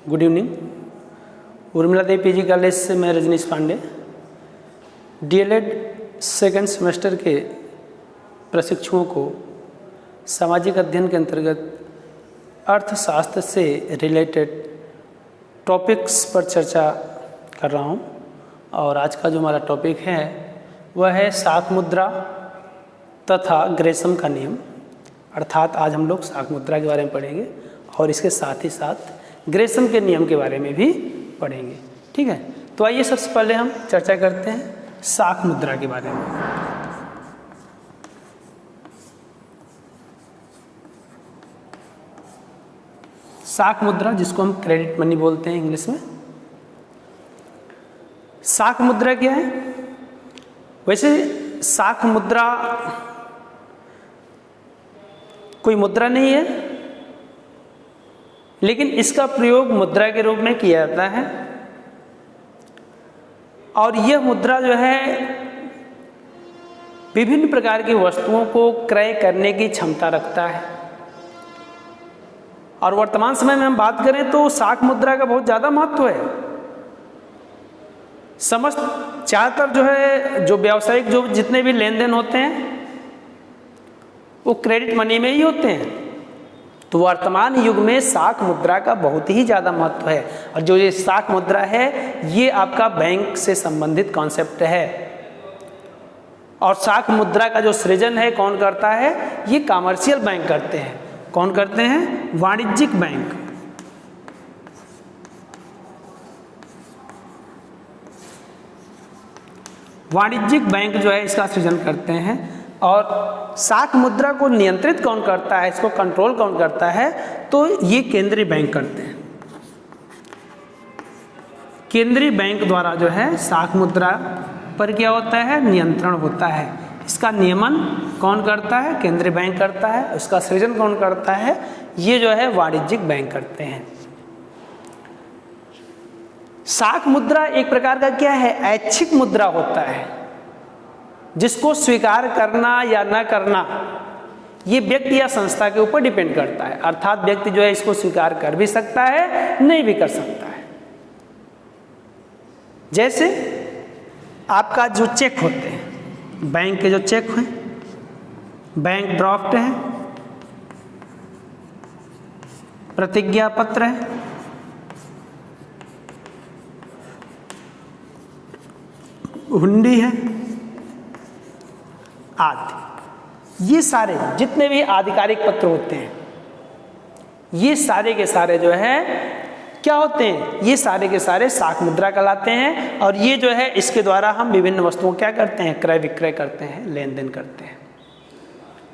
Good evening. Urmila Devi PG college से मैं Rajneesh Pandey DElEd second semester के प्रशिक्षुओं को सामाजिक अध्ययन के अंतर्गत अर्थशास्त्र से रिलेटेड टॉपिक्स पर चर्चा कर रहा हूं। और आज का जो हमारा टॉपिक है वह है शाक मुद्रा तथा ग्रेसम का नियम। अर्थात आज हम लोग शाक मुद्रा के बारे में पढ़ेंगे और इसके साथ ही साथ ग्रेसम के नियम के बारे में भी पढ़ेंगे। ठीक है, तो आइए सबसे पहले हम चर्चा करते हैं शाक मुद्रा के बारे में। शाक मुद्रा, जिसको हम क्रेडिट मनी बोलते हैं इंग्लिश में। शाक मुद्रा क्या है? वैसे शाक मुद्रा कोई मुद्रा नहीं है, लेकिन इसका प्रयोग मुद्रा के रूप में किया जाता है। और यह मुद्रा जो है विभिन्न प्रकार की वस्तुओं को क्रय करने की क्षमता रखता है। और वर्तमान समय में हम बात करें तो शाक मुद्रा का बहुत ज़्यादा महत्व है। समस्त ज़्यादातर जो है जो व्यावसायिक जो जितने भी लेन देन होते हैं वो क्रेडिट मनी में ही होते हैं। तो वर्तमान युग में शाक मुद्रा का बहुत ही ज़्यादा महत्व है। और जो ये शाक मुद्रा है ये आपका बैंक से संबंधित कॉन्सेप्ट है। और शाक मुद्रा का जो सृजन है कौन करता है? ये कमर्शियल बैंक करते हैं। कौन करते हैं? वाणिज्यिक बैंक। वाणिज्यिक बैंक जो है इसका सृजन करते हैं। और शाक मुद्रा को नियंत्रित कौन करता है, इसको कंट्रोल कौन करता है? तो ये केंद्रीय बैंक करते हैं। केंद्रीय बैंक द्वारा जो है शाक मुद्रा पर क्या होता है? नियंत्रण होता है। इसका नियमन कौन करता है? केंद्रीय बैंक करता है। उसका सृजन कौन करता है? ये जो है वाणिज्यिक बैंक करते हैं। शाक मुद्रा एक प्रकार का क्या है? ऐच्छिक मुद्रा होता है, जिसको स्वीकार करना या न करना ये व्यक्ति या संस्था के ऊपर डिपेंड करता है। अर्थात व्यक्ति जो है इसको स्वीकार कर भी सकता है, नहीं भी कर सकता है। जैसे आपका जो चेक होते हैं, बैंक के जो चेक हैं, बैंक ड्राफ्ट है, प्रतिज्ञा पत्र है, हुंडी है आदि, ये सारे जितने भी आधिकारिक पत्र होते हैं ये सारे के सारे जो है क्या होते हैं? ये सारे के सारे शाक मुद्रा कहलाते हैं। और ये जो है इसके द्वारा हम विभिन्न वस्तुओं क्या करते हैं? क्रय विक्रय करते हैं, लेन देन करते हैं।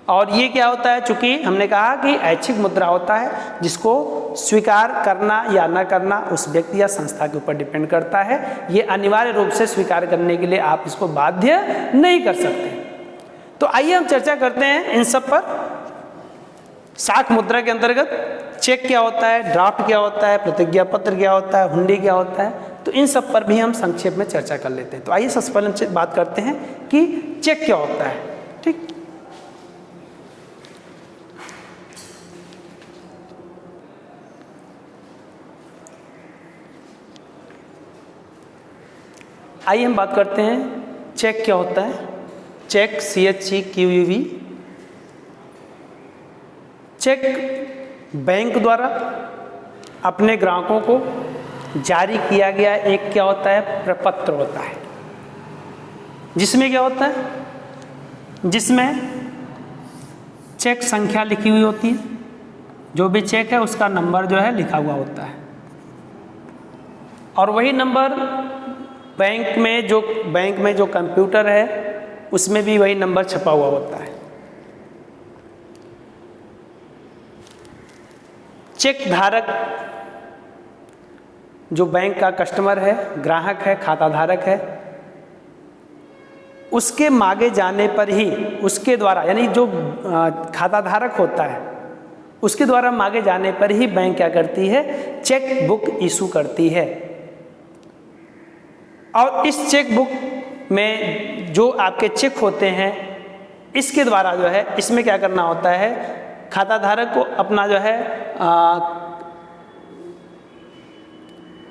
और ये क्या होता है? चूंकि हमने कहा कि ऐच्छिक मुद्रा होता है, जिसको स्वीकार करना या न करना उस व्यक्ति या संस्था के ऊपर डिपेंड करता है। ये अनिवार्य रूप से स्वीकार करने के लिए आप इसको बाध्य नहीं कर सकते। तो आइए हम चर्चा करते हैं इन सब पर। शाक मुद्रा के अंतर्गत चेक क्या होता है, ड्राफ्ट क्या होता है, प्रतिज्ञा पत्र क्या होता है, हुंडी क्या होता है, तो इन सब पर भी हम संक्षेप में चर्चा कर लेते हैं। तो आइए सबसे पहले हम बात करते हैं कि चेक क्या होता है। ठीक, आइए हम बात करते हैं चेक क्या होता है। चेक CHEQUV, चेक बैंक द्वारा अपने ग्राहकों को जारी किया गया एक क्या होता है? प्रपत्र होता है। जिसमें क्या होता है? जिसमें चेक संख्या लिखी हुई होती है। जो भी चेक है उसका नंबर जो है लिखा हुआ होता है। और वही नंबर बैंक में जो कंप्यूटर है उसमें भी वही नंबर छपा हुआ होता है। चेक धारक जो बैंक का कस्टमर है, ग्राहक है, खाता धारक है, उसके मांगे जाने पर ही उसके द्वारा, यानी जो खाता धारक होता है उसके द्वारा मांगे जाने पर ही बैंक क्या करती है? चेक बुक इशू करती है। और इस चेक बुक में जो आपके चेक होते हैं इसके द्वारा जो है इसमें क्या करना होता है? खाता धारक को अपना जो है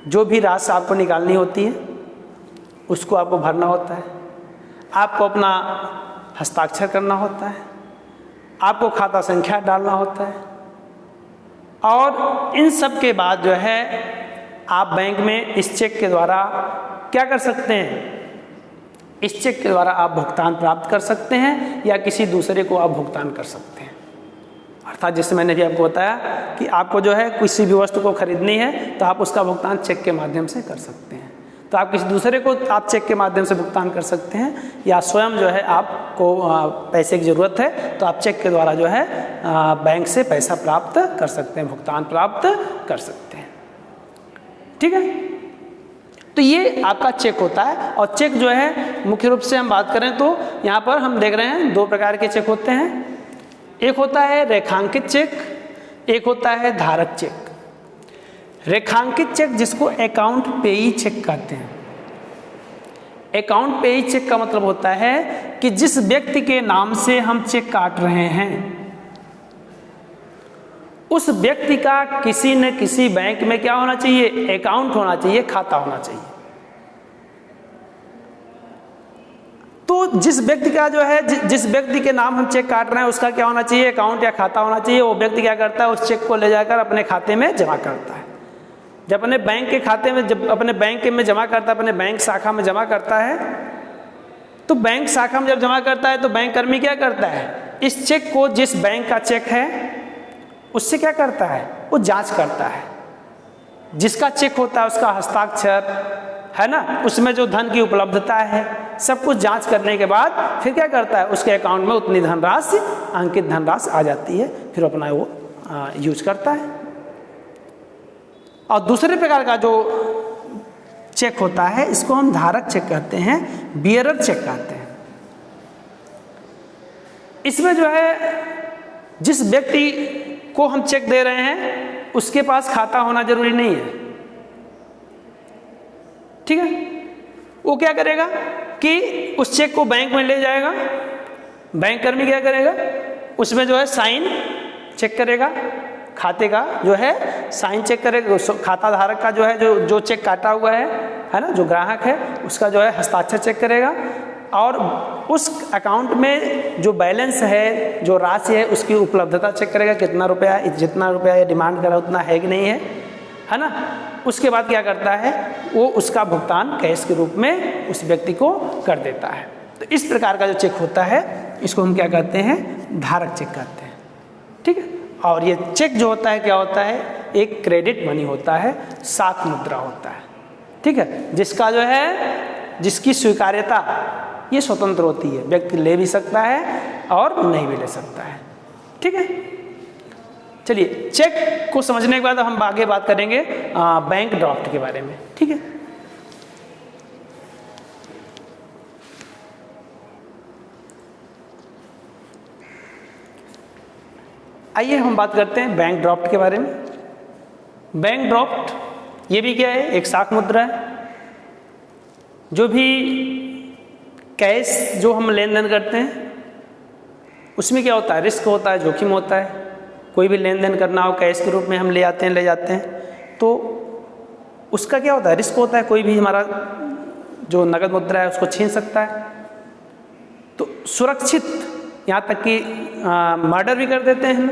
जो भी राशि आपको निकालनी होती है उसको आपको भरना होता है, आपको अपना हस्ताक्षर करना होता है, आपको खाता संख्या डालना होता है, और इन सब के बाद जो है आप बैंक में इस चेक के द्वारा क्या कर सकते हैं, इस चेक के द्वारा आप भुगतान प्राप्त कर सकते हैं या किसी दूसरे को आप भुगतान कर सकते हैं। अर्थात जैसे मैंने भी आपको बताया कि आपको जो है किसी भी वस्तु को खरीदनी है तो आप उसका भुगतान चेक के माध्यम से कर सकते हैं, तो आप किसी दूसरे को आप चेक के माध्यम से भुगतान कर सकते हैं, या स्वयं जो है आपको पैसे की ज़रूरत है तो आप चेक के द्वारा जो है बैंक से पैसा प्राप्त कर सकते हैं, भुगतान प्राप्त कर सकते हैं। ठीक है, तो ये आपका चेक होता है। और चेक जो है मुख्य रूप से हम बात करें तो यहाँ पर हम देख रहे हैं दो प्रकार के चेक होते हैं, एक होता है रेखांकित चेक, एक होता है धारक चेक। रेखांकित चेक जिसको अकाउंट पेई चेक कहते हैं। अकाउंट पेई चेक का मतलब होता है कि जिस व्यक्ति के नाम से हम चेक काट रहे हैं उस व्यक्ति का किसी न किसी बैंक में क्या होना चाहिए, अकाउंट होना चाहिए, खाता होना चाहिए। तो जिस व्यक्ति का जो है जिस व्यक्ति के नाम हम चेक काट रहे हैं उसका क्या होना चाहिए, अकाउंट या खाता होना चाहिए। वो व्यक्ति क्या करता है, उस चेक को ले जाकर अपने खाते में जमा करता है। जब अपने बैंक के खाते में, जब अपने बैंक में जमा करता है, अपने बैंक शाखा में जमा करता है, तो बैंक शाखा में जब जमा करता है तो बैंक कर्मी क्या करता है, इस चेक को, जिस बैंक का चेक है उससे क्या करता है, वो जांच करता है। जिसका चेक होता है उसका हस्ताक्षर है ना, उसमें जो धन की उपलब्धता है, सब कुछ जांच करने के बाद फिर क्या करता है, उसके अकाउंट में उतनी धनराशि, अंकित धनराशि आ जाती है, फिर अपना वो यूज करता है। और दूसरे प्रकार का जो चेक होता है इसको हम धारक चेक कहते हैं, बियरर चेक कहते हैं। इसमें जो है जिस व्यक्ति को हम चेक दे रहे हैं उसके पास खाता होना जरूरी नहीं है। ठीक है, वो क्या करेगा कि उस चेक को बैंक में ले जाएगा, बैंक कर्मी क्या करेगा, उसमें जो है साइन चेक करेगा, खाते का जो है साइन चेक करेगा, खाता धारक का जो है जो चेक काटा हुआ है ना, जो ग्राहक है उसका जो है हस्ताक्षर चेक करेगा, और उस अकाउंट में जो बैलेंस है, जो राशि है, उसकी उपलब्धता चेक करेगा, कितना रुपया, जितना रुपया ये डिमांड करा उतना है कि नहीं है ना। उसके बाद क्या करता है, वो उसका भुगतान कैश के रूप में उस व्यक्ति को कर देता है। तो इस प्रकार का जो चेक होता है इसको हम क्या कहते हैं, धारक चेक कहते हैं। ठीक है, और ये चेक जो होता है क्या होता है, एक क्रेडिट मनी होता है, साख मुद्रा होता है। ठीक है, जिसका जो है, जिसकी स्वीकार्यता ये स्वतंत्र होती है, व्यक्ति ले भी सकता है और नहीं भी ले सकता है। ठीक है, चलिए चेक को समझने के बाद हम आगे बात करेंगे बैंक ड्राफ्ट के बारे में। ठीक है, आइए हम बात करते हैं बैंक ड्राफ्ट के बारे में। बैंक ड्राफ्ट ये भी क्या है, एक साख मुद्रा है। जो भी कैश जो हम लेन देन करते हैं उसमें क्या होता है, रिस्क होता है, जोखिम होता है। कोई भी लेन देन करना हो कैश के रूप में हम ले आते हैं, ले जाते हैं, तो उसका क्या होता है, रिस्क होता है। कोई भी हमारा जो नगद मुद्रा है उसको छीन सकता है। तो सुरक्षित, यहाँ तक कि मर्डर भी कर देते हैं,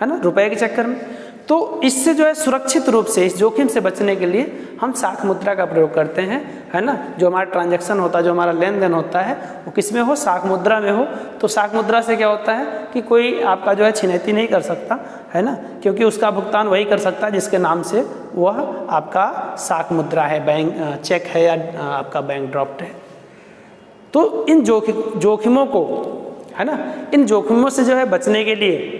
है ना, रुपए के चक्कर में। तो इससे जो है सुरक्षित रूप से, इस जोखिम से बचने के लिए हम साख मुद्रा का प्रयोग करते हैं, है ना। जो हमारा ट्रांजैक्शन होता है, जो हमारा लेन देन होता है, वो किस में हो, साख मुद्रा में हो। तो साख मुद्रा से क्या होता है कि कोई आपका जो है छिनैती नहीं कर सकता, है ना, क्योंकि उसका भुगतान वही कर सकता है जिसके नाम से वह आपका साख मुद्रा है, बैंक चेक है या आपका बैंक ड्राफ्ट है। तो इन जोखिमों को, है ना, इन जोखिमों से जो है बचने के लिए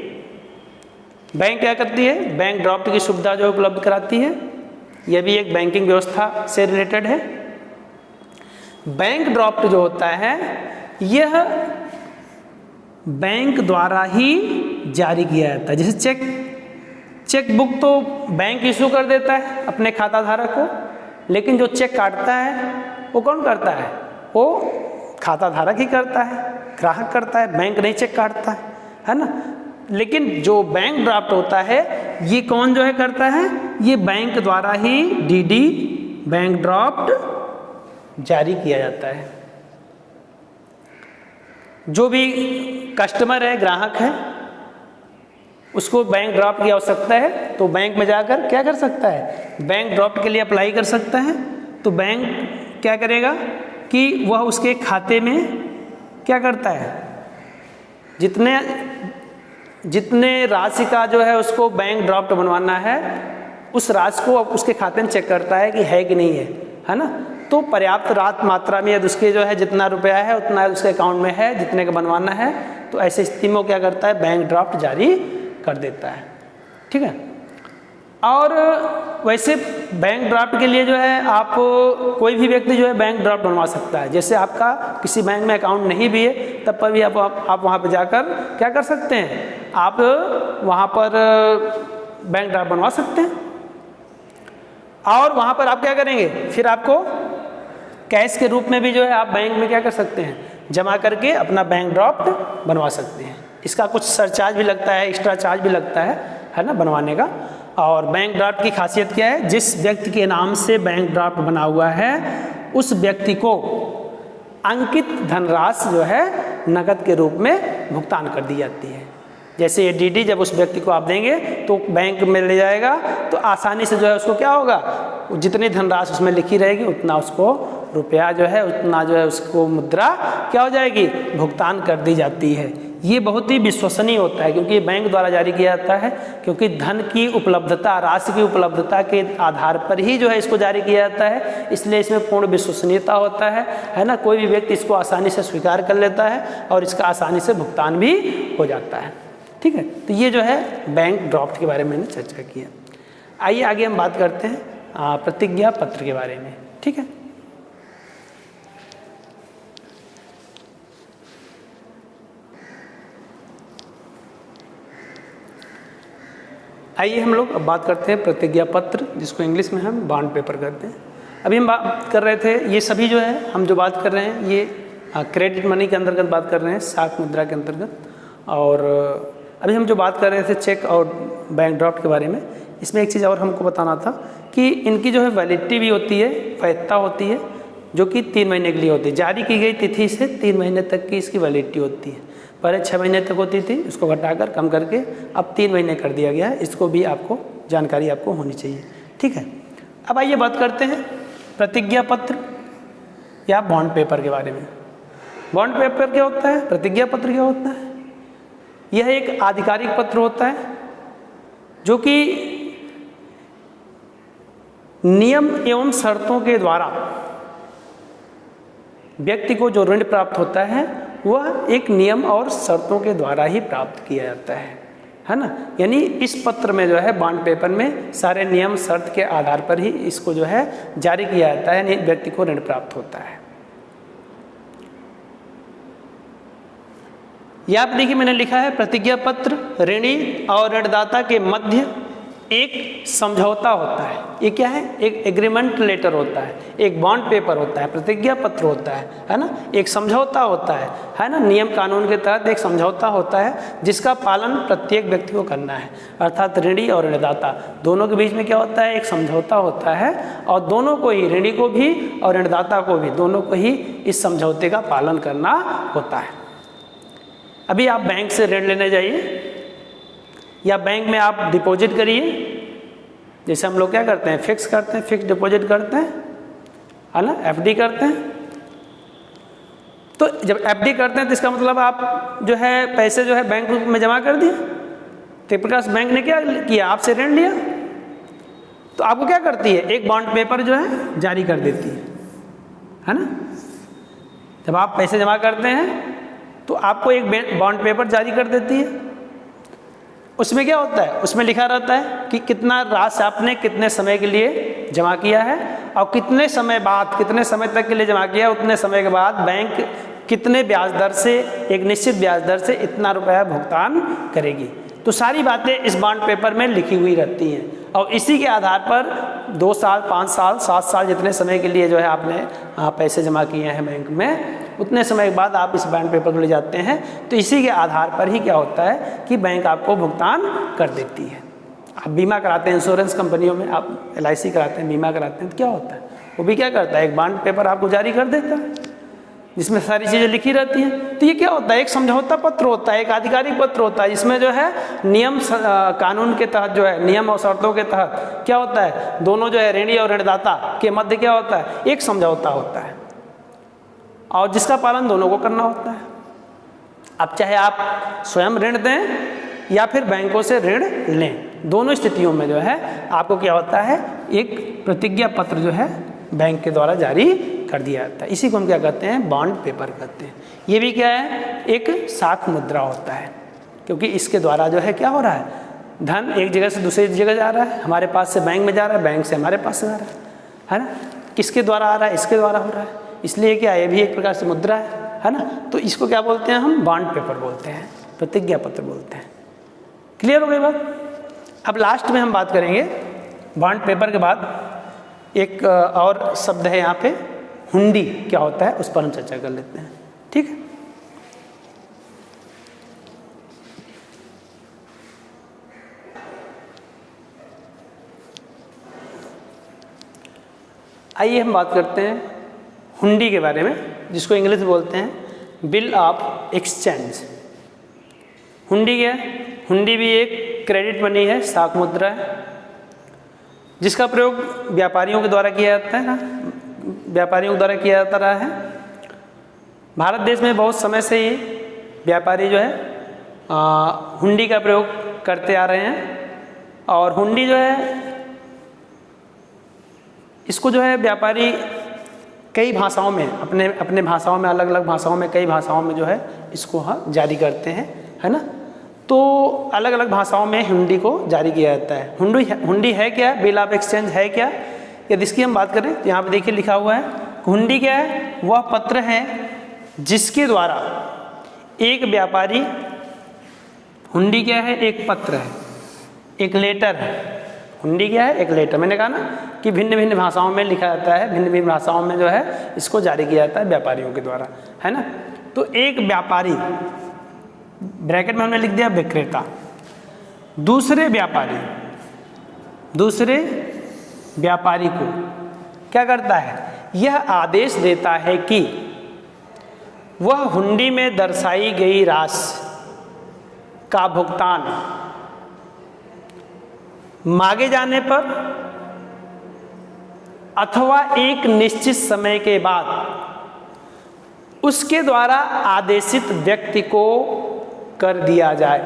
बैंक क्या करती है, बैंक ड्राफ्ट की सुविधा जो उपलब्ध कराती है। यह भी एक बैंकिंग व्यवस्था से रिलेटेड है। बैंक ड्राफ्ट जो होता है यह बैंक द्वारा ही जारी किया जाता है। जैसे चेक बुक तो बैंक इशू कर देता है अपने खाता धारक को, लेकिन जो चेक काटता है वो कौन करता है, वो खाता धारक ही करता है, ग्राहक करता है, बैंक नहीं चेक काटता है ना। लेकिन जो बैंक ड्राफ्ट होता है ये कौन जो है करता है, ये बैंक द्वारा ही डीडी बैंक ड्राफ्ट जारी किया जाता है। जो भी कस्टमर है, ग्राहक है, उसको बैंक ड्राफ्ट की आवश्यकता है तो बैंक में जाकर क्या कर सकता है, बैंक ड्राफ्ट के लिए अप्लाई कर सकता है। तो बैंक क्या करेगा कि वह उसके खाते में क्या करता है, जितने राशि का जो है उसको बैंक ड्राफ्ट बनवाना है, उस राशि को उसके खाते में चेक करता है कि है कि नहीं है ना। तो पर्याप्त रात मात्रा में यदि उसके जो है जितना रुपया है उतना उसके अकाउंट में है, जितने का बनवाना है, तो ऐसे स्थिति में क्या करता है, बैंक ड्राफ्ट जारी कर देता है। ठीक है। और वैसे बैंक ड्राफ्ट के लिए जो है आप कोई भी व्यक्ति जो है बैंक ड्राफ्ट बनवा सकता है। जैसे आपका किसी बैंक में अकाउंट नहीं भी है तब पर भी आप वहाँ पर जाकर क्या कर सकते हैं, आप वहाँ पर बैंक ड्राफ्ट बनवा सकते हैं। और वहाँ पर आप क्या करेंगे, फिर आपको कैश के रूप में भी जो है आप बैंक में क्या कर सकते हैं, जमा करके अपना बैंक ड्राफ्ट बनवा सकते हैं। इसका कुछ सरचार्ज भी लगता है, एक्स्ट्रा चार्ज भी लगता है ना बनवाने का। और बैंक ड्राफ्ट की खासियत क्या है, जिस व्यक्ति के नाम से बैंक ड्राफ्ट बना हुआ है उस व्यक्ति को अंकित धनराशि जो है नकद के रूप में भुगतान कर दी जाती है। जैसे ये डीडी जब उस व्यक्ति को आप देंगे तो बैंक में ले जाएगा तो आसानी से जो है उसको क्या होगा, जितनी धनराशि उसमें लिखी रहेगी उतना उसको रुपया जो है, उतना जो है उसको मुद्रा क्या हो जाएगी, भुगतान कर दी जाती है। ये बहुत ही विश्वसनीय होता है क्योंकि ये बैंक द्वारा जारी किया जाता है, क्योंकि धन की उपलब्धता, राशि की उपलब्धता के आधार पर ही जो है इसको जारी किया जाता है, इसलिए इसमें पूर्ण विश्वसनीयता होता है ना। कोई भी व्यक्ति इसको आसानी से स्वीकार कर लेता है और इसका आसानी से भुगतान भी हो जाता है। ठीक है। तो ये जो है बैंक ड्राफ्ट के बारे में मैंने चर्चा की है। आइए आगे हम बात करते हैं प्रतिज्ञा पत्र के बारे में। ठीक है। आइए हम लोग अब बात करते हैं प्रतिज्ञा पत्र, जिसको इंग्लिश में हम बॉन्ड पेपर कहते हैं। अभी हम बात कर रहे थे, ये सभी जो है हम जो बात कर रहे हैं ये क्रेडिट मनी के अंतर्गत बात कर रहे हैं, साख मुद्रा के अंतर्गत। और अभी हम जो बात कर रहे थे चेक और बैंक ड्राफ्ट के बारे में, इसमें एक चीज़ और हमको बताना था कि इनकी जो है वैलिडिटी भी होती है, वैधता होती है, जो कि 3 महीने के लिए होती है। जारी की गई तिथि से 3 महीने तक की इसकी वैलिडिटी होती है। पहले 6 महीने तक होती थी, उसको घटाकर कम करके अब 3 महीने कर दिया गया है। इसको भी आपको जानकारी आपको होनी चाहिए। ठीक है। अब आइए बात करते हैं प्रतिज्ञा पत्र या बॉन्ड पेपर के बारे में। बॉन्ड पेपर क्या होता है, प्रतिज्ञा पत्र क्या होता है? यह एक आधिकारिक पत्र होता है जो कि नियम एवं शर्तों के द्वारा व्यक्ति को जो ऋण प्राप्त होता है वह एक नियम और शर्तों के द्वारा ही प्राप्त किया जाता है ना। यानी इस पत्र में जो है बॉन्ड पेपर में सारे नियम शर्त के आधार पर ही इसको जो है जारी किया जाता है, व्यक्ति को ऋण प्राप्त होता है। यहाँ पर देखिए मैंने लिखा है प्रतिज्ञा पत्र ऋणी और ऋणदाता के मध्य एक समझौता होता है। ये क्या है, एक एग्रीमेंट लेटर होता है, एक बॉन्ड पेपर होता है, प्रतिज्ञा पत्र होता है ना, एक समझौता होता है ना। नियम कानून के तहत एक समझौता होता है जिसका पालन प्रत्येक व्यक्ति को करना है, अर्थात ऋणी और ऋणदाता दोनों के बीच में क्या होता है, एक समझौता होता है और दोनों को ही, ऋणी को भी और ऋणदाता को भी, दोनों को ही इस समझौते का पालन करना होता है। अभी आप बैंक से ऋण लेने जाइए या बैंक में आप डिपॉजिट करिए, जैसे हम लोग क्या करते हैं, फिक्स करते हैं, फिक्स डिपॉजिट करते हैं, है ना, एफडी करते हैं। तो जब एफडी करते हैं तो इसका मतलब आप जो है पैसे जो है बैंक में जमा कर दिए। तो प्रकाश बैंक ने क्या किया, आपसे ऋण लिया, तो आपको क्या करती है, एक बॉन्ड पेपर जो है जारी कर देती है ना। जब आप पैसे जमा करते हैं तो आपको एक बॉन्ड पेपर जारी कर देती है। उसमें क्या होता है, उसमें लिखा रहता है कि कितना राशि आपने कितने समय के लिए जमा किया है और कितने समय बाद, कितने समय तक के लिए जमा किया है, उतने समय के बाद बैंक कितने ब्याज दर से, एक निश्चित ब्याज दर से इतना रुपया भुगतान करेगी। तो सारी बातें इस बॉन्ड पेपर में लिखी हुई रहती हैं और इसी के आधार पर 2 साल, 5 साल, 7 साल जितने समय के लिए जो है आपने पैसे जमा किए हैं बैंक में, उतने समय के बाद आप इस बॉन्ड पेपर को ले जाते हैं। तो इसी के आधार पर ही क्या होता है कि बैंक आपको भुगतान कर देती है। आप बीमा कराते हैं इंश्योरेंस कंपनियों में, आप LIC कराते हैं, बीमा कराते हैं, तो क्या होता है, वो भी क्या करता है, एक बॉन्ड पेपर आपको जारी कर देता है जिसमें सारी चीज़ें लिखी रहती हैं। तो ये क्या होता है, एक समझौता पत्र होता है, एक आधिकारिक पत्र होता है, जिसमें जो है नियम कानून के तहत जो है, नियम और शर्तों के तहत क्या होता है, दोनों जो है ऋणी और ऋणदाता के मध्य क्या होता है, एक समझौता होता है और जिसका पालन दोनों को करना होता है। अब चाहे आप स्वयं ऋण दें या फिर बैंकों से ऋण लें, दोनों स्थितियों में जो है आपको क्या होता है, एक प्रतिज्ञा पत्र जो है बैंक के द्वारा जारी कर दिया जाता है। इसी को हम क्या कहते हैं, बॉन्ड पेपर कहते हैं। ये भी क्या है, एक साख मुद्रा होता है, क्योंकि इसके द्वारा जो है क्या हो रहा है, धन एक जगह से दूसरी जगह जा रहा है, हमारे पास से बैंक में जा रहा है, बैंक से हमारे पास से जा रहा है ना, किसके द्वारा आ रहा है, इसके द्वारा हो रहा है, इसलिए क्या ये भी एक प्रकार से मुद्रा है ना। तो इसको क्या बोलते हैं हम, बॉन्ड पेपर बोलते हैं, प्रतिज्ञा पत्र बोलते हैं। क्लियर हो गई बात। अब लास्ट में हम बात करेंगे बॉन्ड पेपर के बाद एक और शब्द है यहाँ पे, हुंडी क्या होता है, उस पर हम चर्चा कर लेते हैं, ठीक है। आइए हम बात करते हैं हुंडी के बारे में, जिसको इंग्लिश में बोलते हैं बिल ऑफ एक्सचेंज। हुंडी क्या है, हुंडी भी एक क्रेडिट मनी है, साख मुद्रा है, जिसका प्रयोग व्यापारियों के द्वारा किया जाता है ना, व्यापारियों के द्वारा किया जाता रहा है। भारत देश में बहुत समय से ही व्यापारी जो है हुंडी का प्रयोग करते आ रहे हैं और हुंडी जो है, इसको जो है व्यापारी कई भाषाओं में, अपने अपने भाषाओं में, अलग अलग भाषाओं में, कई भाषाओं में जो है इसको जारी करते हैं, है ना। तो अलग अलग भाषाओं में हुंडी को जारी किया जाता है। हुंडी है क्या, बिल ऑफ एक्सचेंज है क्या, यदि इसकी हम बात करें तो यहाँ पे देखिए लिखा हुआ है, हुंडी क्या है, वह पत्र है जिसके द्वारा एक व्यापारी, हुंडी क्या है, एक पत्र है, एक लेटर है, हुंडी क्या है, एक लेटर। मैंने कहा ना कि भिन्न भिन्न भाषाओं में लिखा जाता है, भिन्न भिन्न भाषाओं में जो है इसको जारी किया जाता है व्यापारियों के द्वारा, है ना। तो एक व्यापारी, ब्रैकेट में हमने लिख दिया विक्रेता, दूसरे व्यापारी को क्या करता है, यह आदेश देता है कि वह हुंडी में दर्शाई गई राशि का भुगतान मांगे जाने पर अथवा एक निश्चित समय के बाद उसके द्वारा आदेशित व्यक्ति को कर दिया जाए।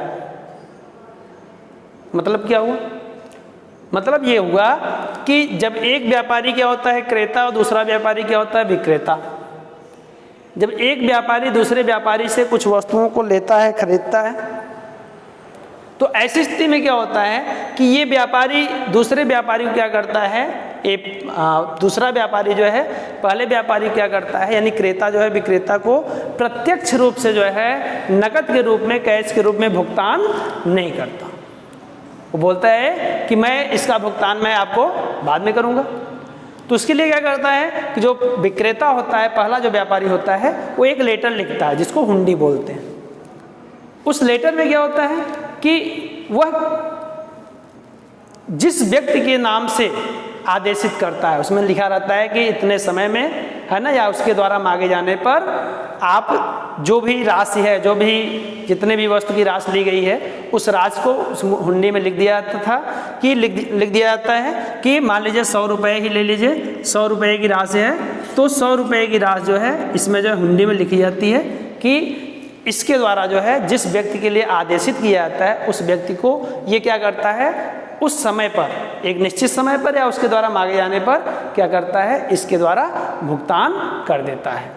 मतलब क्या हुआ, मतलब ये हुआ कि जब एक व्यापारी क्या होता है, क्रेता, और दूसरा व्यापारी क्या होता है, विक्रेता। जब एक व्यापारी दूसरे व्यापारी से कुछ वस्तुओं को लेता है, खरीदता है, तो ऐसी स्थिति में क्या होता है कि ये व्यापारी दूसरे व्यापारी को क्या करता है, दूसरा व्यापारी जो है पहले व्यापारी क्या करता है, यानी क्रेता जो है विक्रेता को प्रत्यक्ष रूप से जो है नकद के रूप में, कैश के रूप में भुगतान नहीं करता। वो बोलता है कि मैं इसका भुगतान मैं आपको बाद में करूँगा। तो उसके लिए क्या करता है कि जो विक्रेता होता है, पहला जो व्यापारी होता है, वो एक लेटर लिखता है जिसको हुंडी बोलते हैं। उस लेटर में क्या होता है कि वह जिस व्यक्ति के नाम से आदेशित करता है, उसमें लिखा रहता है कि इतने समय में, है ना, या उसके द्वारा मांगे जाने पर आप जो भी राशि है, जो भी जितने भी वस्तु की राशि ली गई है, उस राशि को उस हुंडी में लिख दिया जाता था कि लिख दिया जाता है कि मान लीजिए 100 रुपये ही ले लीजिए, 100 रुपये की राशि है, तो 100 रुपये की राशि जो है इसमें जो है हुंडी में लिखी जाती है कि इसके द्वारा जो है जिस व्यक्ति के लिए आदेशित किया जाता है, उस व्यक्ति को ये क्या करता है, उस समय पर, एक निश्चित समय पर या उसके द्वारा मांगे जाने पर क्या करता है, इसके द्वारा भुगतान कर देता है।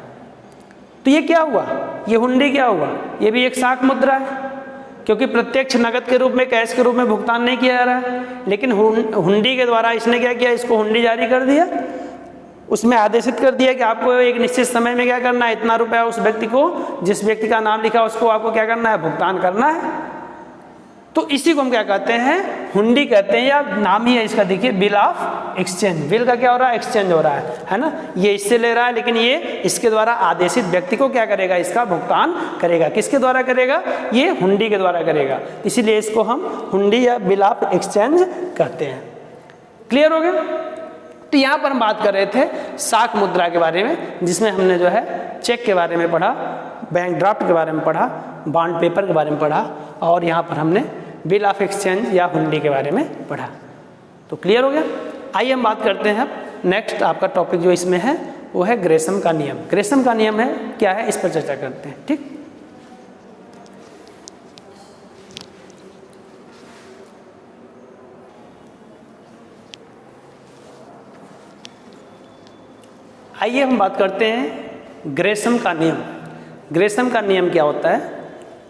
तो ये क्या हुआ, ये हुंडी क्या हुआ, ये भी एक साख मुद्रा है, क्योंकि प्रत्यक्ष नगद के रूप में, कैश के रूप में भुगतान नहीं किया जा रहा है, लेकिन हुंडी के द्वारा इसने क्या किया, इसको हुंडी जारी कर दिया, उसमें आदेशित कर दिया कि आपको एक निश्चित समय में क्या करना है, इतना रुपया उस व्यक्ति को, जिस व्यक्ति का नाम लिखा उसको आपको क्या करना है, भुगतान करना है। तो इसी को हम क्या कहते हैं, हुंडी कहते हैं, या नाम ही है इसका, देखिए बिल ऑफ एक्सचेंज। बिल का क्या हो रहा है, एक्सचेंज हो रहा है ना। ये इससे ले रहा है, लेकिन ये इसके द्वारा आदेशित व्यक्ति को क्या करेगा, इसका भुगतान करेगा। किसके द्वारा करेगा, ये हुंडी के द्वारा करेगा, इसीलिए इसको हम हुंडी या बिल ऑफ एक्सचेंज कहते हैं। क्लियर हो गया। तो यहाँ पर हम बात कर रहे थे साख मुद्रा के बारे में, जिसमें हमने जो है चेक के बारे में पढ़ा, बैंक ड्राफ्ट के बारे में पढ़ा, बॉन्ड पेपर के बारे में पढ़ा, और यहाँ पर हमने बिल ऑफ एक्सचेंज या हुंडी के बारे में पढ़ा। तो क्लियर हो गया। आइए हम बात करते हैं अब नेक्स्ट आपका टॉपिक जो इसमें है वो है ग्रेसम का नियम। ग्रेसम का नियम है क्या है, इस पर चर्चा करते हैं। ठीक, आइए हम बात करते हैं ग्रेसम का नियम। ग्रेसम का नियम क्या होता है,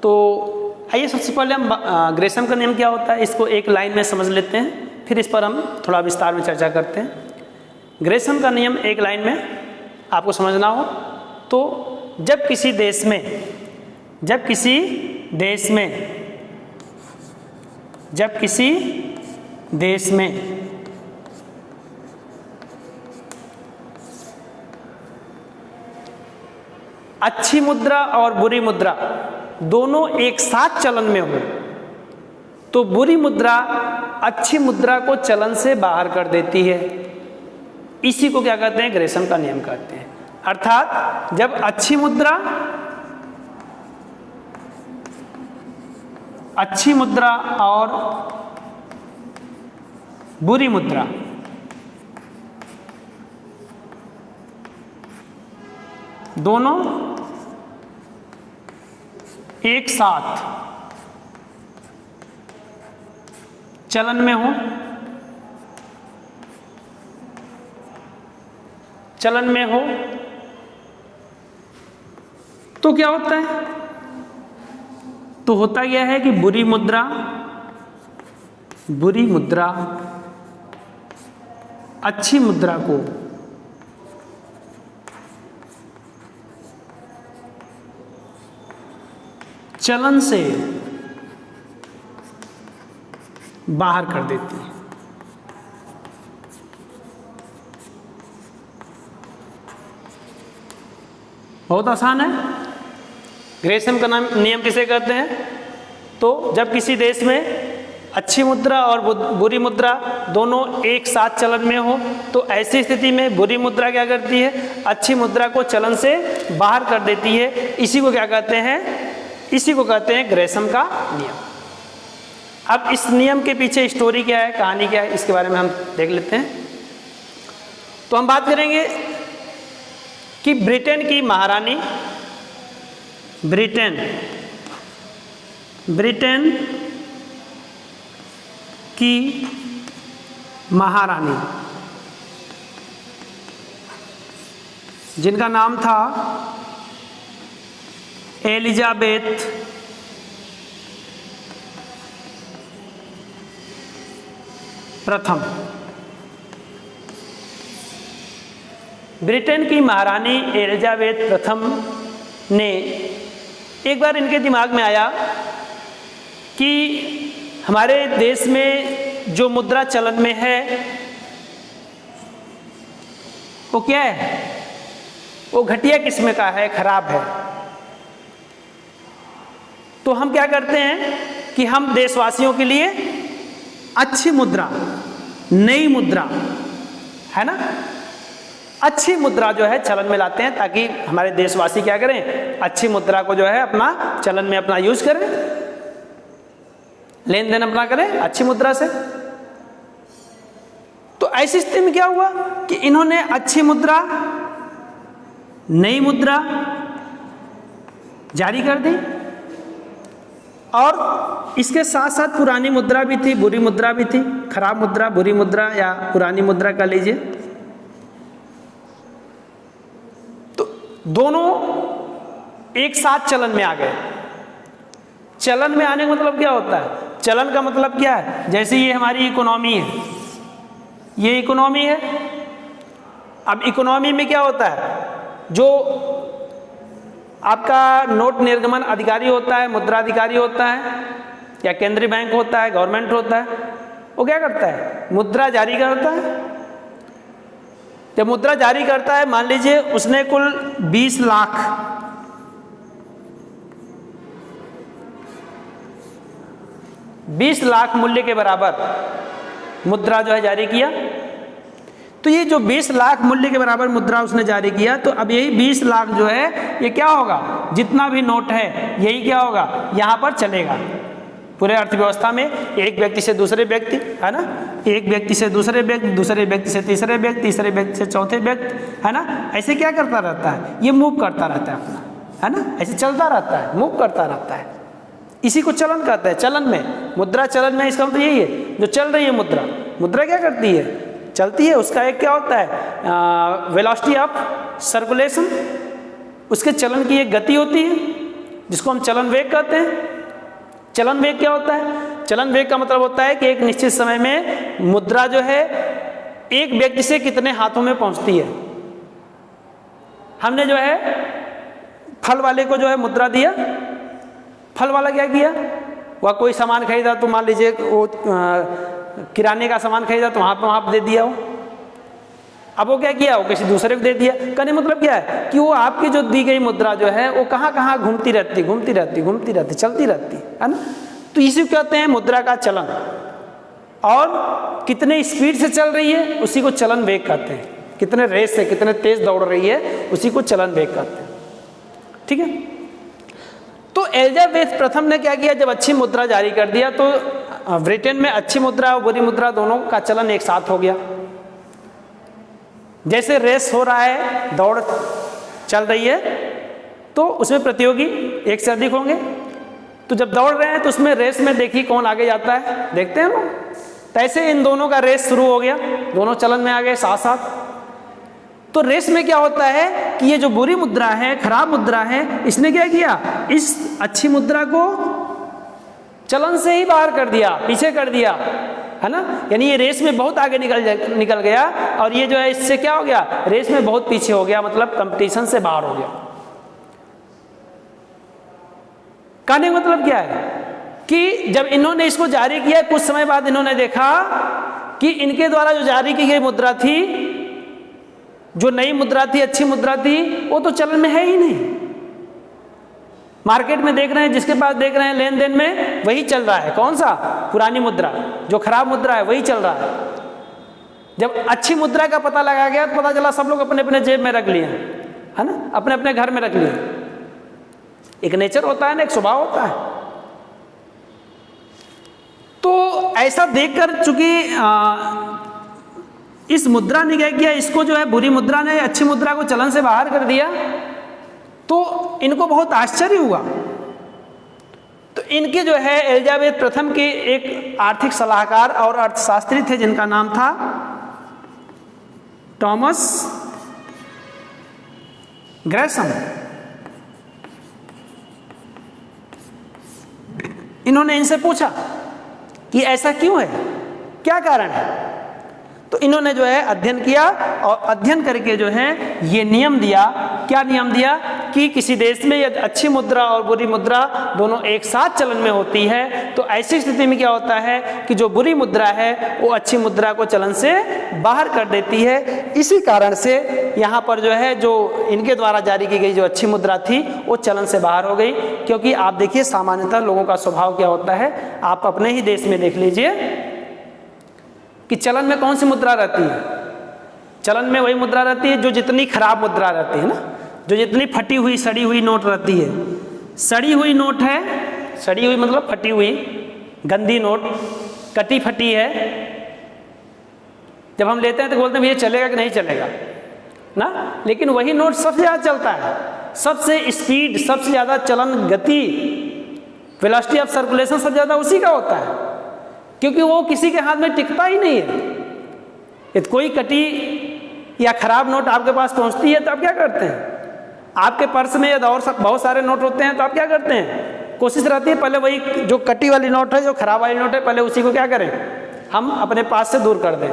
तो आइए सबसे पहले हम ग्रेसम का नियम क्या होता है इसको एक लाइन में समझ लेते हैं, फिर इस पर हम थोड़ा विस्तार में चर्चा करते हैं। ग्रेसम का नियम एक लाइन में आपको समझना हो तो जब किसी देश में अच्छी मुद्रा और बुरी मुद्रा दोनों एक साथ चलन में हो तो बुरी मुद्रा अच्छी मुद्रा को चलन से बाहर कर देती है। इसी को क्या कहते हैं, ग्रेसम का नियम कहते हैं। अर्थात जब अच्छी मुद्रा और बुरी मुद्रा दोनों एक साथ चलन में हो तो क्या होता है, तो होता यह है कि बुरी मुद्रा अच्छी मुद्रा को चलन से बाहर कर देती है। बहुत आसान है। ग्रेसम का नियम किसे कहते हैं, तो जब किसी देश में अच्छी मुद्रा और बुरी मुद्रा दोनों एक साथ चलन में हो तो ऐसी स्थिति में बुरी मुद्रा क्या करती है, अच्छी मुद्रा को चलन से बाहर कर देती है। इसी को क्या कहते हैं, इसी को कहते हैं ग्रेसम का नियम। अब इस नियम के पीछे स्टोरी क्या है, कहानी क्या है, इसके बारे में हम देख लेते हैं। तो हम बात करेंगे कि ब्रिटेन की महारानी जिनका नाम था एलिजाबेथ प्रथम। ब्रिटेन की महारानी एलिजाबेथ प्रथम ने एक बार इनके दिमाग में आया कि हमारे देश में जो मुद्रा चलन में है वो क्या है, वो घटिया किस्म का है, खराब है। तो हम क्या करते हैं कि हम देशवासियों के लिए अच्छी मुद्रा, नई मुद्रा है ना, अच्छी मुद्रा जो है चलन में लाते हैं ताकि हमारे देशवासी क्या करें, अच्छी मुद्रा को जो है अपना चलन में अपना यूज करें, लेन देन अपना करें अच्छी मुद्रा से। तो ऐसी स्थिति में क्या हुआ कि इन्होंने अच्छी मुद्रा, नई मुद्रा जारी कर दी और इसके साथ साथ पुरानी मुद्रा भी थी, बुरी मुद्रा भी थी, खराब मुद्रा, बुरी मुद्रा या पुरानी मुद्रा का लीजिए। तो दोनों एक साथ चलन में आ गए। चलन में आने का मतलब क्या होता है, चलन का मतलब क्या है, जैसे ये हमारी इकोनॉमी है, ये इकोनॉमी है। अब इकोनॉमी में क्या होता है, जो आपका नोट निर्गमन अधिकारी होता है, मुद्रा अधिकारी होता है, या केंद्रीय बैंक होता है, गवर्नमेंट होता है, वो क्या करता है? मुद्रा जारी करता है। जब मुद्रा जारी करता है, मान लीजिए उसने कुल 20 लाख मूल्य के बराबर मुद्रा जो है जारी किया। तो ये जो 20 लाख मूल्य के बराबर मुद्रा उसने जारी किया, तो अब यही 20 लाख जो है ये क्या होगा? जितना भी नोट है यही क्या होगा? यहाँ पर चलेगा पूरे अर्थव्यवस्था में। एक व्यक्ति से दूसरे व्यक्ति, है ना, एक व्यक्ति से दूसरे व्यक्ति, दूसरे व्यक्ति से तीसरे व्यक्ति, तीसरे व्यक्ति से चौथे व्यक्ति, है ना, ऐसे क्या करता रहता है? ये मूव करता रहता है अपना, है ना, ऐसे चलता रहता है, मूव करता रहता है। इसी को चलन कहते हैं। चलन में, मुद्रा चलन में इसका मतलब यही है, जो चल रही है मुद्रा। मुद्रा क्या करती है? चलती है। उसका एक क्या होता है? वेलोसिटी ऑफ सर्कुलेशन, उसके चलन की एक गति होती है जिसको हम चलन वेग कहते हैं। चलन वेग क्या होता है? चलन वेग का मतलब होता है कि एक निश्चित समय में मुद्रा जो है एक व्यक्ति से कितने हाथों में पहुंचती है। हमने जो है फल वाले को जो है मुद्रा दिया, फल वाला क्या किया? वह कोई सामान खरीदा, तो मान लीजिए वो किराने का सामान खरीदा, तो वहाँ पर दे दिया वो। अब वो क्या किया? वो किसी दूसरे को दे दिया। कहने मतलब क्या है कि वो आपकी जो दी गई मुद्रा जो है वो कहाँ कहाँ घूमती रहती, चलती रहती है ना। तो इसी को कहते हैं मुद्रा का चलन। और कितने स्पीड से चल रही है उसी को चलन वेग कहते हैं। कितने रेस से, कितने तेज दौड़ रही है उसी को चलन वेग कहते हैं। ठीक है। तो एलिजाबेथ प्रथम ने क्या किया? जब अच्छी मुद्रा जारी कर दिया तो ब्रिटेन में अच्छी मुद्रा और बुरी मुद्रा दोनों का चलन एक साथ हो गया। जैसे रेस हो रहा है, दौड़ चल रही है, तो उसमें प्रतियोगी एक से अधिक होंगे। तो जब दौड़ रहे हैं तो उसमें रेस में देखिए कौन आगे जाता है, देखते हैं लोग। तो ऐसे इन दोनों का रेस शुरू हो गया, दोनों चलन में आ गए साथ साथ। तो रेस में क्या होता है कि ये जो बुरी मुद्रा है, खराब मुद्रा है, इसने क्या किया? इस अच्छी मुद्रा को चलन से ही बाहर कर दिया, पीछे कर दिया, है ना। यानी ये रेस में बहुत आगे निकल गया और ये जो है इससे क्या हो गया? रेस में बहुत पीछे हो गया, मतलब कंपटीशन से बाहर हो गया। कहने का मतलब क्या है कि जब इन्होंने इसको जारी किया, कुछ समय बाद इन्होंने देखा कि इनके द्वारा जो जारी की गई मुद्रा थी, जो नई मुद्रा थी, अच्छी मुद्रा थी, वो तो चलन में है ही नहीं। मार्केट में देख रहे हैं, जिसके पास देख रहे हैं लेन देन में, वही चल रहा है। कौन सा? पुरानी मुद्रा। जो खराब मुद्रा है वही चल रहा है। जब अच्छी मुद्रा का पता लगा गया तो पता चला सब लोग अपने अपने जेब में रख लिए, है ना, अपने अपने घर में रख लिए। एक नेचर होता है ना, एक स्वभाव होता है। तो ऐसा देखकर चूंकि इस मुद्रा ने क्या किया? इसको जो है बुरी मुद्रा ने अच्छी मुद्रा को चलन से बाहर कर दिया, तो इनको बहुत आश्चर्य हुआ। तो इनके जो है एलिजाबेथ प्रथम के एक आर्थिक सलाहकार और अर्थशास्त्री थे जिनका नाम था टॉमस ग्रेसम। इन्होंने इनसे पूछा कि ऐसा क्यों है, क्या कारण है। तो इन्होंने जो है अध्ययन किया और अध्ययन करके जो है ये नियम दिया। क्या नियम दिया? कि किसी देश में यदि अच्छी मुद्रा और बुरी मुद्रा दोनों एक साथ चलन में होती है, तो ऐसी स्थिति में क्या होता है कि जो बुरी मुद्रा है वो अच्छी मुद्रा को चलन से बाहर कर देती है। इसी कारण से यहाँ पर जो है, जो इनके द्वारा जारी की गई जो अच्छी मुद्रा थी वो चलन से बाहर हो गई। क्योंकि आप देखिए सामान्यतः लोगों का स्वभाव क्या होता है, आप अपने ही देश में देख लीजिए कि चलन में कौन सी मुद्रा रहती है? चलन में वही मुद्रा रहती है जो जितनी खराब मुद्रा रहती है ना, जो जितनी फटी हुई सड़ी हुई नोट रहती है। सड़ी हुई नोट है, सड़ी हुई मतलब फटी हुई गंदी नोट, कटी फटी है। जब हम लेते हैं तो बोलते हैं भैया चलेगा कि नहीं चलेगा ना, लेकिन वही नोट सबसे ज़्यादा चलता है, सबसे स्पीड, सबसे ज़्यादा चलन गति, वेलोसिटी ऑफ सर्कुलेशन सबसे ज़्यादा उसी का होता है, क्योंकि वो किसी के हाथ में टिकता ही नहीं है। यदि कोई कटी या खराब नोट आपके पास पहुंचती है तो आप क्या करते हैं? आपके पर्स में यदि और बहुत सारे नोट होते हैं तो आप क्या करते हैं? कोशिश रहती है पहले वही जो कटी वाली नोट है, जो खराब वाली नोट है, पहले उसी को क्या करें, हम अपने पास से दूर कर दें।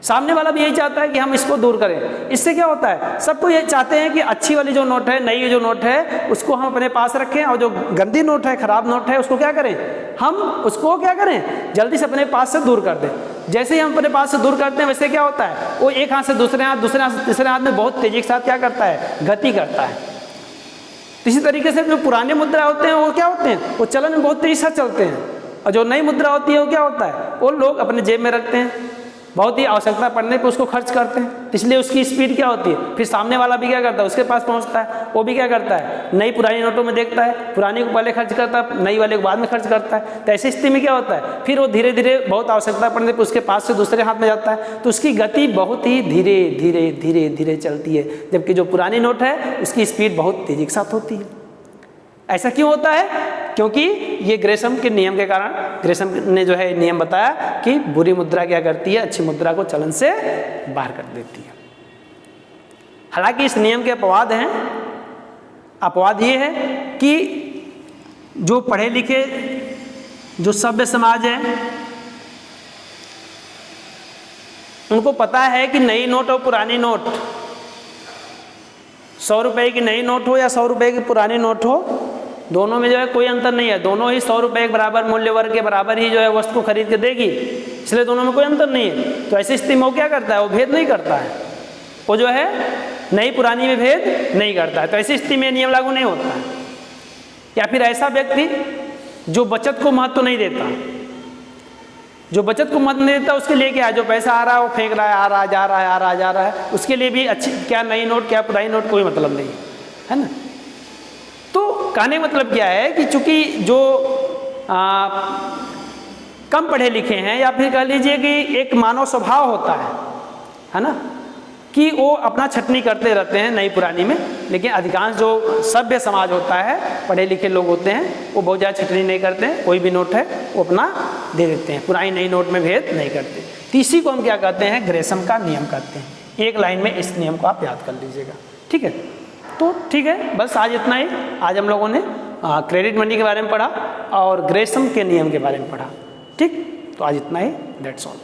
सामने वाला भी यही चाहता है कि हम इसको दूर करें। इससे क्या होता है, सबको ये चाहते हैं कि अच्छी वाली जो नोट है, नई जो नोट है, उसको हम अपने पास रखें, और जो गंदी नोट है, खराब नोट है, उसको क्या करें, हम उसको क्या करें, जल्दी से अपने पास से दूर कर दें। जैसे ही हम अपने पास से दूर करते हैं, वैसे क्या होता है, वो एक हाथ से दूसरे हाथ, दूसरे हाथ से तीसरे हाथ में बहुत तेजी के साथ क्या करता है, गति करता है। इसी तरीके से जो पुराने मुद्रा होते हैं वो क्या होते हैं, वो चलन में बहुत तेजी से चलते हैं, और जो नई मुद्रा होती है वो क्या होता है, वो लोग अपने जेब में रखते हैं, बहुत ही आवश्यकता पड़ने पे उसको खर्च करते हैं, इसलिए उसकी स्पीड क्या होती है। फिर सामने वाला भी क्या करता है, उसके पास पहुंचता है, वो भी क्या करता है, नई पुरानी नोटों में देखता है, पुरानी को पहले खर्च करता है, नई वाले को बाद में खर्च करता है। तो ऐसी स्थिति में क्या होता है, फिर वो धीरे धीरे बहुत आवश्यकता पड़ने पर उसके पास से दूसरे हाथ में जाता है, तो उसकी गति बहुत ही धीरे धीरे धीरे धीरे चलती है, जबकि जो पुरानी नोट है उसकी स्पीड बहुत तेजी के साथ होती है। ऐसा क्यों होता है, क्योंकि ये ग्रेशम के नियम के कारण, ग्रेशम ने जो है नियम बताया कि बुरी मुद्रा क्या करती है, अच्छी मुद्रा को चलन से बाहर कर देती है। हालांकि इस नियम के अपवाद हैं। अपवाद ये है कि जो पढ़े लिखे, जो सभ्य समाज है, उनको पता है कि नई नोट और पुरानी नोट, 100 रुपए की नई नोट हो या 100 रुपए की पुरानी नोट हो, दोनों में जो है कोई अंतर नहीं है, दोनों ही 100 रुपए के बराबर मूल्य वर्ग के बराबर ही जो है वस्तु खरीद के देगी, इसलिए दोनों में कोई अंतर नहीं है। तो ऐसी स्थिति में वो क्या करता है, वो भेद नहीं करता है, वो जो है नई पुरानी में भेद नहीं करता है। तो ऐसी स्थिति में नियम लागू नहीं होता है। या फिर ऐसा व्यक्ति जो बचत को महत्व नहीं देता, जो बचत को महत्व नहीं देता, उसके लिए क्या है, जो पैसा आ रहा है वो फेंक रहा है, आ रहा है, जा रहा है, आ रहा है, जा रहा है, उसके लिए भी अच्छी क्या नई नोट क्या पुरानी नोट कोई मतलब नहीं है ना। तो कहने का मतलब क्या है कि चूंकि जो कम पढ़े लिखे हैं, या फिर कह लीजिए कि एक मानव स्वभाव होता है ना, कि वो अपना छटनी करते रहते हैं नई पुरानी में, लेकिन अधिकांश जो सभ्य समाज होता है, पढ़े लिखे लोग होते हैं, वो बहुत ज़्यादा छटनी नहीं करते हैं, कोई भी नोट है वो अपना दे देते हैं, पुरानी नई नोट में भेद नहीं करते। तीसरी को हम क्या कहते हैं, ग्रेशम का नियम कहते हैं। एक लाइन में इस नियम को आप याद कर लीजिएगा, ठीक है। तो ठीक है, बस आज इतना ही। आज हम लोगों ने क्रेडिट मनी के बारे में पढ़ा और ग्रेशम के नियम के बारे में पढ़ा, ठीक। तो आज इतना ही, दैट्स ऑल।